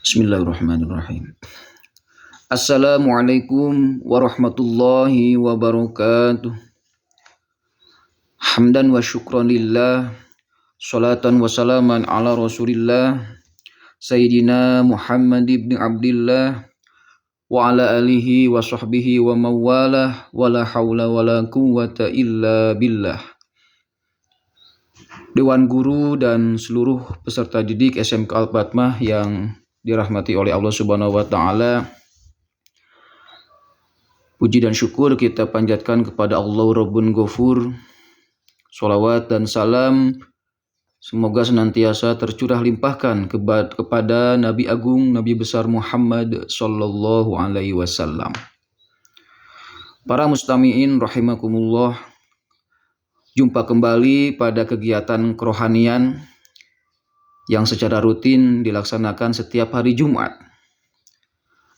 Bismillahirrahmanirrahim. Assalamualaikum warahmatullahi wabarakatuh. Hamdan wa syukran lillah. Salatan wa salaman ala rasulillah. Sayyidina Muhammad ibn Abdillah. Wa ala alihi wa sahbihi wa mawalah. Wa la hawla wa la quwwata illa billah. Dewan Guru dan seluruh peserta didik SMK Al-Fatmah yang dirahmati oleh Allah Subhanahu wa taala. Puji dan syukur kita panjatkan kepada Allah Rabbun Ghafur. Sholawat dan salam semoga senantiasa tercurah limpahkan kepada Nabi Agung, Nabi besar Muhammad sallallahu alaihi wasallam. Para mustami'in rahimakumullah, jumpa kembali pada kegiatan kerohanian yang secara rutin dilaksanakan setiap hari Jumat.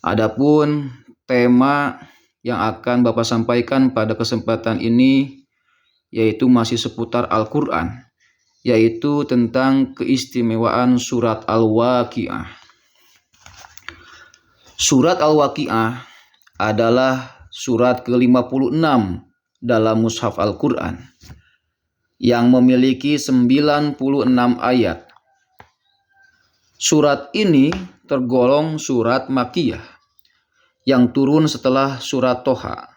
Adapun tema yang akan Bapak sampaikan pada kesempatan ini yaitu masih seputar Al-Quran, yaitu tentang keistimewaan surat Al-Waqi'ah. Surat Al-Waqi'ah adalah surat ke-56 dalam Mushaf Al-Quran yang memiliki 96 ayat. Surat ini tergolong surat Makkiyah yang turun setelah surat Toha.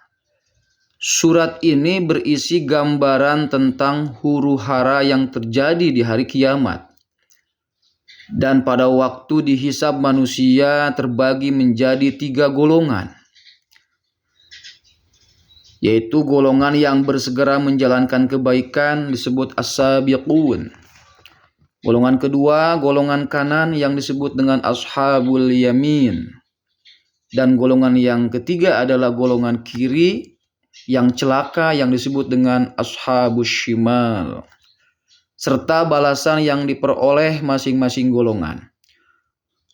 Surat ini berisi gambaran tentang huru-hara yang terjadi di hari kiamat. Dan pada waktu dihisab manusia terbagi menjadi 3 golongan. Yaitu golongan yang bersegera menjalankan kebaikan disebut as-sabiqun. Golongan kedua, golongan kanan yang disebut dengan ashabul yamin. Dan golongan yang ketiga adalah golongan kiri yang celaka yang disebut dengan ashabus shimal. Serta balasan yang diperoleh masing-masing golongan.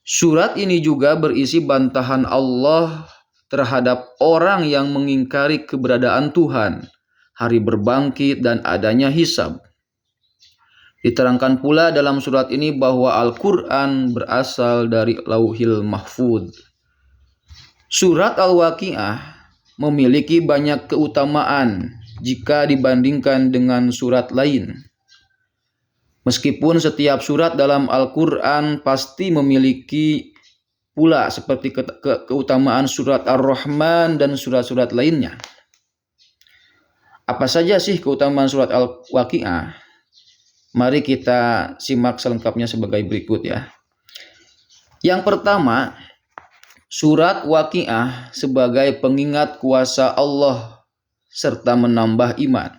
Surat ini juga berisi bantahan Allah terhadap orang yang mengingkari keberadaan Tuhan, hari berbangkit dan adanya hisab. Diterangkan pula dalam surat ini bahwa Al-Quran berasal dari Lauhil Mahfudz. Surat Al-Waqi'ah memiliki banyak keutamaan jika dibandingkan dengan surat lain. Meskipun setiap surat dalam Al-Quran pasti memiliki pula seperti keutamaan surat Ar-Rahman dan surat-surat lainnya. Apa saja sih keutamaan surat Al-Waqi'ah? Mari kita simak selengkapnya sebagai berikut ya. Yang pertama, surat Waqi'ah sebagai pengingat kuasa Allah serta menambah iman.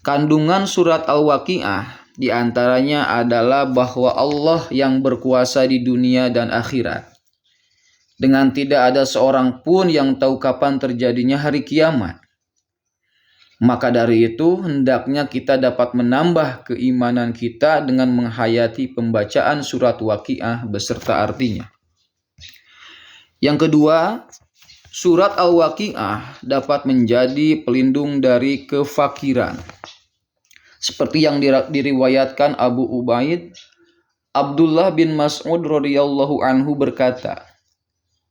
Kandungan surat Al-Waqi'ah diantaranya adalah bahwa Allah yang berkuasa di dunia dan akhirat. Dengan tidak ada seorang pun yang tahu kapan terjadinya hari kiamat. Maka dari itu hendaknya kita dapat menambah keimanan kita dengan menghayati pembacaan surat Waqi'ah beserta artinya. Yang kedua, surat Al-Waqi'ah dapat menjadi pelindung dari kefakiran. Seperti yang diriwayatkan Abu Ubaid, Abdullah bin Mas'ud radhiyallahu anhu berkata,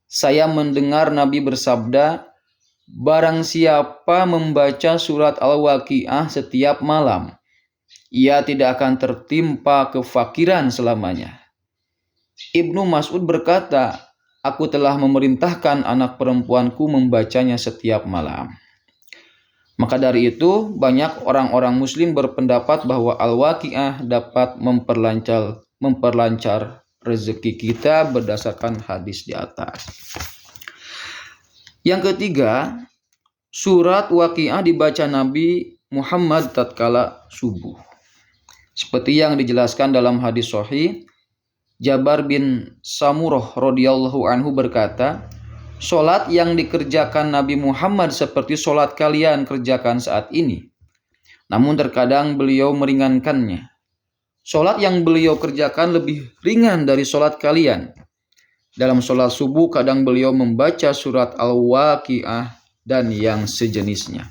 "Saya mendengar Nabi bersabda, barang siapa membaca surat Al-Waqi'ah setiap malam, ia tidak akan tertimpa kefakiran selamanya." Ibnu Mas'ud berkata, "Aku telah memerintahkan anak perempuanku membacanya setiap malam." Maka dari itu, banyak orang-orang muslim berpendapat bahwa Al-Waqi'ah dapat memperlancar rezeki kita berdasarkan hadis di atas. Yang ketiga, surat Waqi'ah dibaca Nabi Muhammad tatkala subuh. Seperti yang dijelaskan dalam hadis sahih, Jabar bin Samurah radhiyallahu anhu berkata, "Solat yang dikerjakan Nabi Muhammad seperti solat kalian kerjakan saat ini. Namun terkadang beliau meringankannya. Solat yang beliau kerjakan lebih ringan dari solat kalian. Dalam solat subuh kadang beliau membaca surat Al-Waqi'ah dan yang sejenisnya."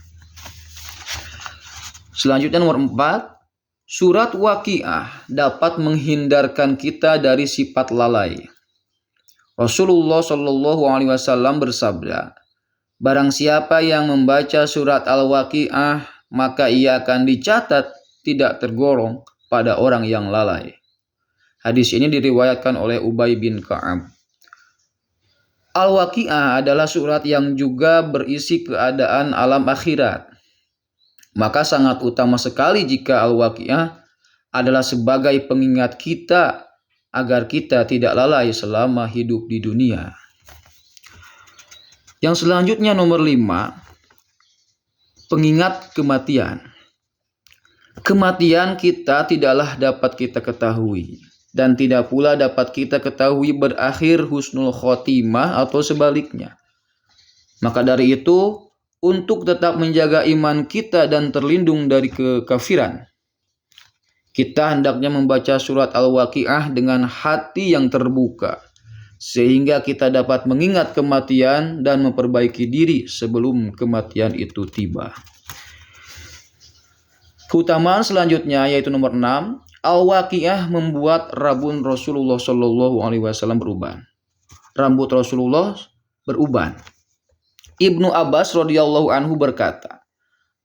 Selanjutnya nomor 4, surat Waqi'ah dapat menghindarkan kita dari sifat lalai. Rasulullah Shallallahu Alaihi Wasallam bersabda, barang siapa yang membaca surat Al-Waqiah, maka ia akan dicatat tidak tergolong pada orang yang lalai. Hadis ini diriwayatkan oleh Ubay bin Ka'ab. Al-Waqiah adalah surat yang juga berisi keadaan alam akhirat. Maka sangat utama sekali jika Al-Waqiah adalah sebagai pengingat kita agar kita tidak lalai selama hidup di dunia. Yang selanjutnya nomor 5, pengingat kematian. Kematian kita tidaklah dapat kita ketahui dan tidak pula dapat kita ketahui berakhir husnul khotimah atau sebaliknya. Maka dari itu, untuk tetap menjaga iman kita dan terlindung dari kekafiran, kita hendaknya membaca surat Al-Waqiah dengan hati yang terbuka, sehingga kita dapat mengingat kematian dan memperbaiki diri sebelum kematian itu tiba. Keutamaan selanjutnya yaitu nomor 6, Al-Waqiah membuat rambut Rasulullah Shallallahu Alaihi Wasallam beruban. Rambut Rasulullah beruban. Ibnu Abbas radhiyallahu anhu berkata,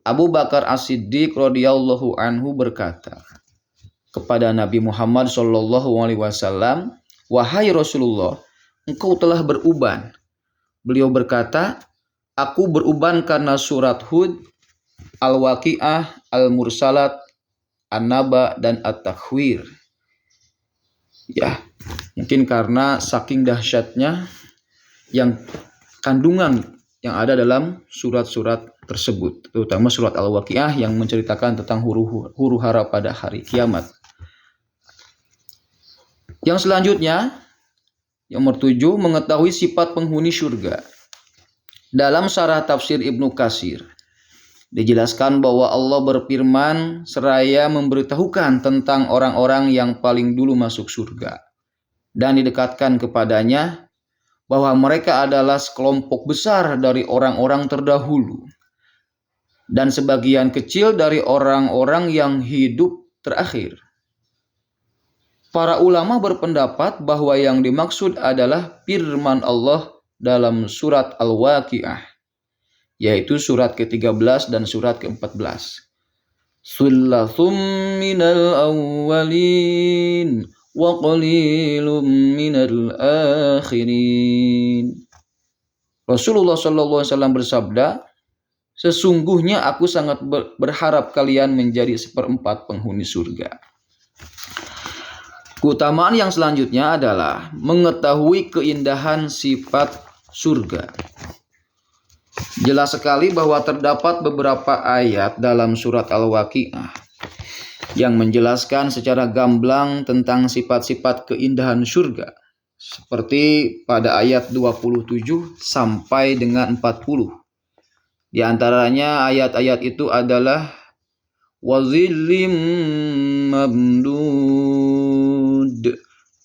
Abu Bakar As-Siddiq radhiyallahu anhu berkata kepada Nabi Muhammad Shallallahu Alaihi Wasallam, wahai Rasulullah, engkau telah beruban. Beliau berkata, aku beruban karena surat Hud, Al-Waqiah, Al-Mursalat, An-Naba, dan At-Takhwir. Ya, mungkin karena saking dahsyatnya yang kandungan yang ada dalam surat-surat tersebut, terutama surat Al-Waqiah yang menceritakan tentang huru hara pada hari kiamat. Yang selanjutnya, nomor 7, mengetahui sifat penghuni surga. Dalam syarah tafsir Ibnu Katsir, dijelaskan bahwa Allah berfirman seraya memberitahukan tentang orang-orang yang paling dulu masuk surga. Dan didekatkan kepadanya bahwa mereka adalah sekelompok besar dari orang-orang terdahulu. Dan sebagian kecil dari orang-orang yang hidup terakhir. Para ulama berpendapat bahwa yang dimaksud adalah firman Allah dalam surat Al-Waqiah, yaitu surat ke-13 dan surat ke-14. Sullathum minal awwalin wa qalilum minal akhirin. Rasulullah SAW bersabda, sesungguhnya aku sangat berharap kalian menjadi seperempat penghuni surga. Keutamaan yang selanjutnya adalah mengetahui keindahan sifat surga. Jelas sekali bahwa terdapat beberapa ayat dalam surat Al-Waqiah yang menjelaskan secara gamblang tentang sifat-sifat keindahan surga. Seperti pada ayat 27 sampai dengan 40. Di antaranya ayat-ayat itu adalah wazillim mamdud,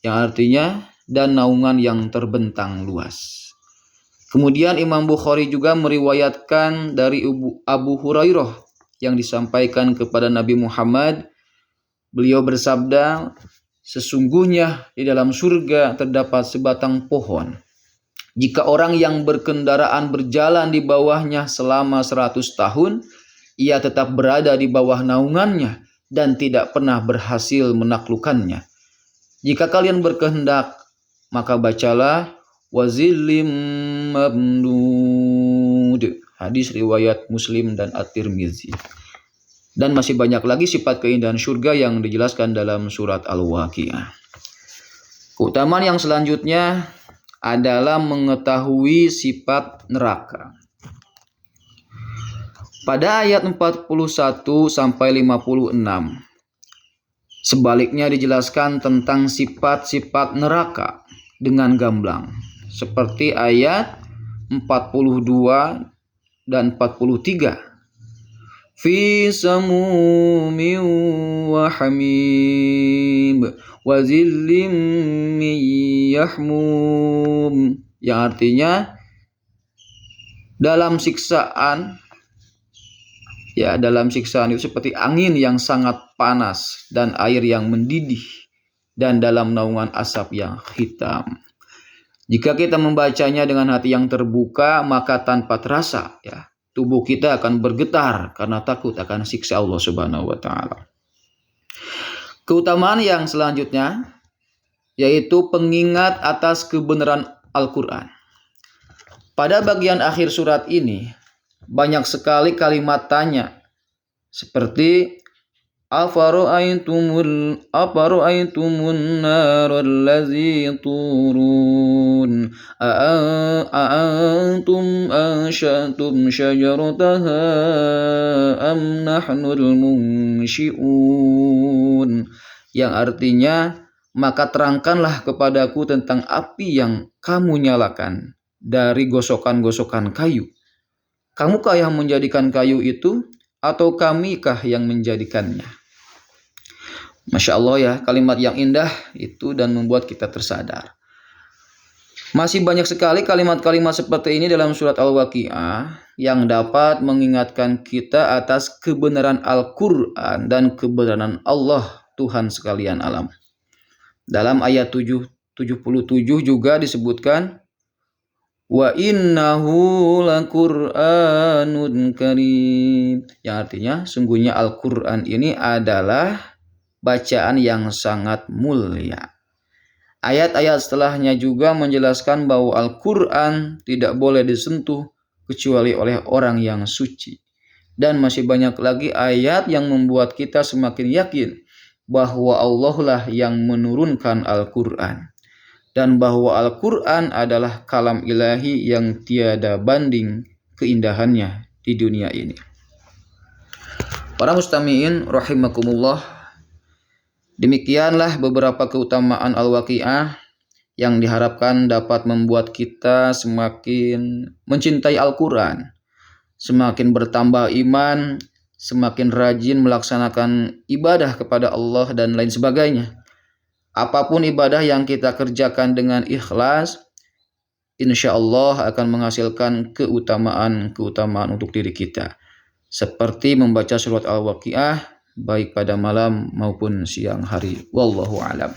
yang artinya dan naungan yang terbentang luas. Kemudian Imam Bukhari juga meriwayatkan dari Abu Hurairah yang disampaikan kepada Nabi Muhammad. Beliau bersabda, sesungguhnya di dalam surga terdapat sebatang pohon. Jika orang yang berkendaraan berjalan di bawahnya selama 100 tahun, ia tetap berada di bawah naungannya dan tidak pernah berhasil menaklukkannya. Jika kalian berkehendak, maka bacalah wazillim mamdud. Hadis riwayat Muslim dan At-Tirmizi. Dan masih banyak lagi sifat keindahan surga yang dijelaskan dalam surat Al-Waqiah. Keutamaan yang selanjutnya adalah mengetahui sifat neraka. Pada ayat 41 sampai 56, sebaliknya dijelaskan tentang sifat-sifat neraka dengan gamblang, seperti ayat 42 dan 43. Fi samumin wa hamim wa zillim min yahmum, yang artinya dalam siksaan itu seperti angin yang sangat panas dan air yang mendidih dan dalam naungan asap yang hitam. Jika kita membacanya dengan hati yang terbuka, maka tanpa terasa ya, tubuh kita akan bergetar karena takut akan siksa Allah Subhanahu wa taala. Keutamaan yang selanjutnya yaitu pengingat atas kebenaran Al-Qur'an. Pada bagian akhir surat ini banyak sekali kalimat tanya seperti Afara'aytumun naral turun A'antum anshatum syajarataha am nahnul munsyi'un, yang artinya, maka terangkanlah kepadaku tentang api yang kamu nyalakan dari gosokan-gosokan kayu. Kamukah yang menjadikan kayu itu atau kamikah yang menjadikannya? Masya Allah ya, kalimat yang indah itu dan membuat kita tersadar. Masih banyak sekali kalimat-kalimat seperti ini dalam surat Al-Waqiah yang dapat mengingatkan kita atas kebenaran Al-Quran dan kebenaran Allah Tuhan sekalian alam. Dalam ayat 77 juga disebutkan wa innahu laqur'anun karim, yang artinya sungguhnya Al-Quran ini adalah bacaan yang sangat mulia. Ayat-ayat setelahnya juga menjelaskan bahwa Al-Quran tidak boleh disentuh kecuali oleh orang yang suci. Dan masih banyak lagi ayat yang membuat kita semakin yakin bahwa Allah lah yang menurunkan Al-Quran. Dan bahwa Al-Quran adalah kalam ilahi yang tiada banding keindahannya di dunia ini. Para mustami'in rahimakumullah, demikianlah beberapa keutamaan Al-Waqiah yang diharapkan dapat membuat kita semakin mencintai Al-Quran, semakin bertambah iman, semakin rajin melaksanakan ibadah kepada Allah dan lain sebagainya. Apapun ibadah yang kita kerjakan dengan ikhlas, insya Allah akan menghasilkan keutamaan untuk diri kita. Seperti membaca surat Al-Waqiah baik pada malam maupun siang hari. Wallahu alam.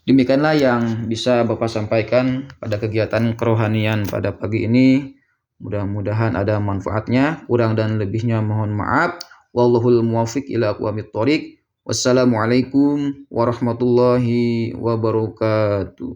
Demikianlah yang bisa Bapak sampaikan pada kegiatan kerohanian pada pagi ini. Mudah-mudahan ada manfaatnya. Kurang dan lebihnya mohon maaf. Wallahul muwaffiq ila aqwamit thoriq. Wassalamualaikum warahmatullahi wabarakatuh.